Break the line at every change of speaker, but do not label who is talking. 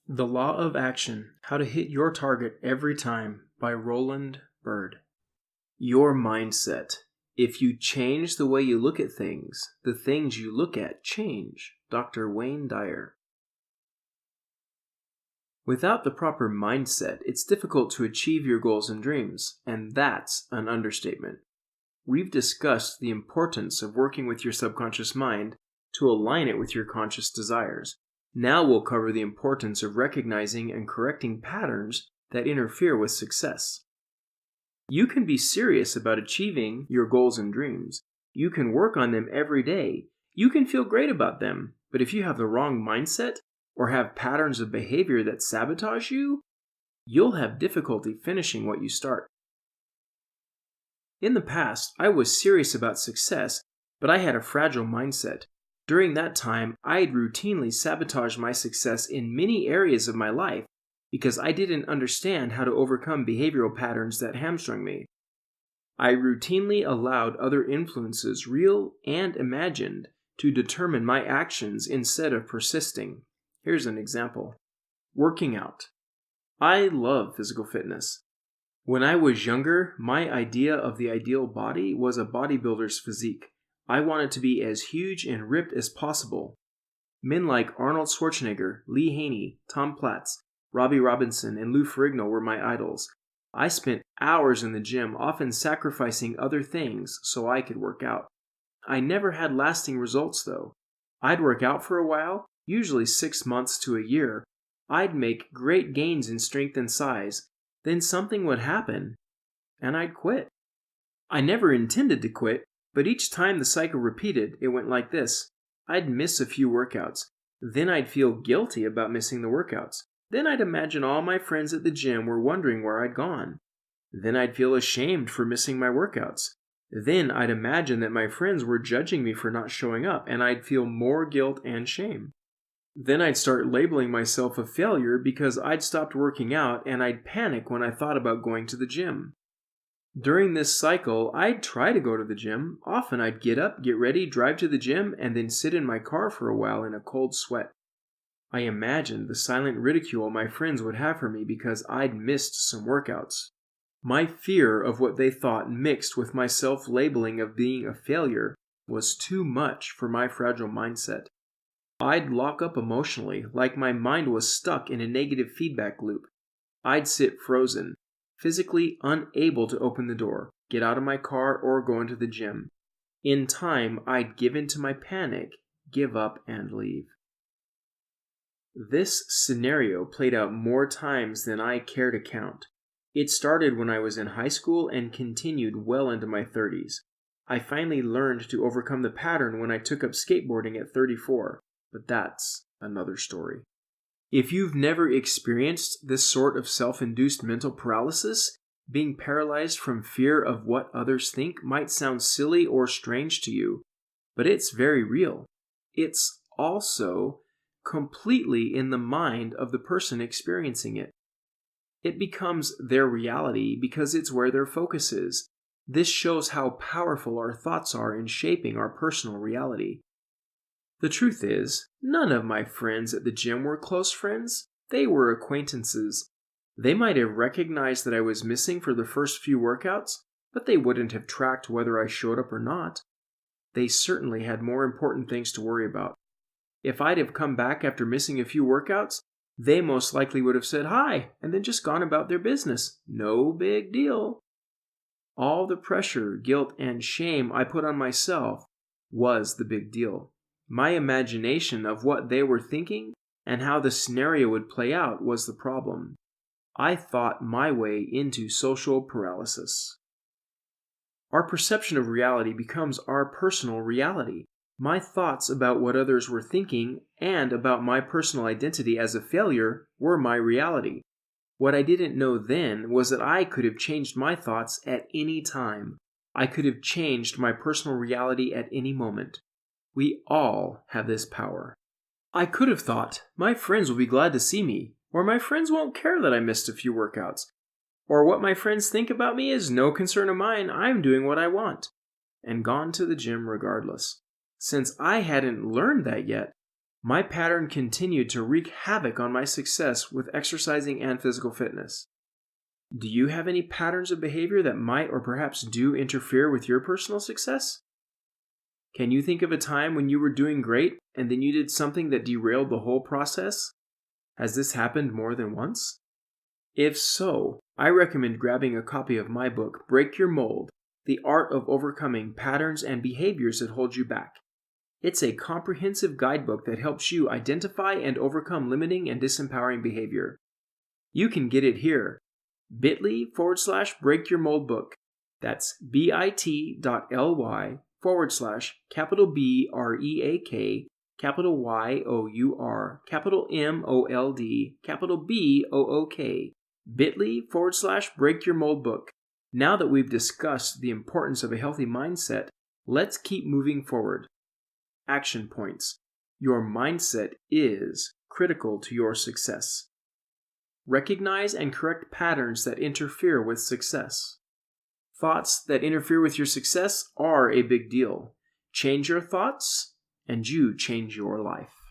The Law of Action: How to Hit Your Target Every Time by Roland, Byrd. Your mindset. If you change the way you look at things, the things you look at change. Dr. Wayne Dyer. Without the proper mindset, it's difficult to achieve your goals and dreams, and that's an understatement. We've discussed the importance of working with your subconscious mind to align it with your conscious desires. Now we'll cover the importance of recognizing and correcting patterns that interfere with success. You can be serious about achieving your goals and dreams. You can work on them every day. You can feel great about them. But if you have the wrong mindset or have patterns of behavior that sabotage you, you'll have difficulty finishing what you start. In the past, I was serious about success, but I had a fragile mindset. During that time, I'd routinely sabotaged my success in many areas of my life because I didn't understand how to overcome behavioral patterns that hamstrung me. I routinely allowed other influences, real and imagined, to determine my actions instead of persisting. Here's an example. Working out. I love physical fitness. When I was younger, my idea of the ideal body was a bodybuilder's physique. I wanted to be as huge and ripped as possible. Men like Arnold Schwarzenegger, Lee Haney, Tom Platz, Robbie Robinson, and Lou Ferrigno were my idols. I spent hours in the gym, often sacrificing other things so I could work out. I never had lasting results, though. I'd work out for a while, usually 6 months to a year. I'd make great gains in strength and size. Then something would happen, and I'd quit. I never intended to quit, but each time the cycle repeated, it went like this. I'd miss a few workouts. Then I'd feel guilty about missing the workouts. Then I'd imagine all my friends at the gym were wondering where I'd gone. Then I'd feel ashamed for missing my workouts. Then I'd imagine that my friends were judging me for not showing up, and I'd feel more guilt and shame. Then I'd start labeling myself a failure because I'd stopped working out, and I'd panic when I thought about going to the gym. During this cycle, I'd try to go to the gym. Often I'd get up, get ready, drive to the gym, and then sit in my car for a while in a cold sweat. I imagined the silent ridicule my friends would have for me because I'd missed some workouts. My fear of what they thought mixed with my self-labeling of being a failure was too much for my fragile mindset. I'd lock up emotionally, like my mind was stuck in a negative feedback loop. I'd sit frozen, physically unable to open the door, get out of my car, or go into the gym. In time, I'd give in to my panic, give up, and leave. This scenario played out more times than I care to count. It started when I was in high school and continued well into my 30s. I finally learned to overcome the pattern when I took up skateboarding at 34, but that's another story. If you've never experienced this sort of self-induced mental paralysis, being paralyzed from fear of what others think might sound silly or strange to you, but it's very real. It's also completely in the mind of the person experiencing it. It becomes their reality because it's where their focus is. This shows how powerful our thoughts are in shaping our personal reality. The truth is, none of my friends at the gym were close friends. They were acquaintances. They might have recognized that I was missing for the first few workouts, but they wouldn't have tracked whether I showed up or not. They certainly had more important things to worry about. If I'd have come back after missing a few workouts, they most likely would have said hi and then just gone about their business. No big deal. All the pressure, guilt, and shame I put on myself was the big deal. My imagination of what they were thinking and how the scenario would play out was the problem. I thought my way into social paralysis. Our perception of reality becomes our personal reality. My thoughts about what others were thinking and about my personal identity as a failure were my reality. What I didn't know then was that I could have changed my thoughts at any time. I could have changed my personal reality at any moment. We all have this power. I could have thought, my friends will be glad to see me, or my friends won't care that I missed a few workouts, or what my friends think about me is no concern of mine, I'm doing what I want, and gone to the gym regardless. Since I hadn't learned that yet, My pattern continued to wreak havoc on my success with exercising and physical fitness. Do you have any patterns of behavior that might or perhaps do interfere with your personal success? Can you think of a time when you were doing great and then you did something that derailed the whole process? Has this happened more than once? If so, I recommend grabbing a copy of my book, Break Your Mold: The Art of Overcoming Patterns and Behaviors That Hold You Back. It's a comprehensive guidebook that helps you identify and overcome limiting and disempowering behavior. You can get it here, bit.ly/Break Your Mold Book. That's bit.ly/BREAK, YOUR, MOLD, bit.ly/Break Your Mold Book. Now that we've discussed the importance of a healthy mindset, let's keep moving forward. Action points. Your mindset is critical to your success. Recognize and correct patterns that interfere with success. Thoughts that interfere with your success are a big deal. Change your thoughts, and you change your life.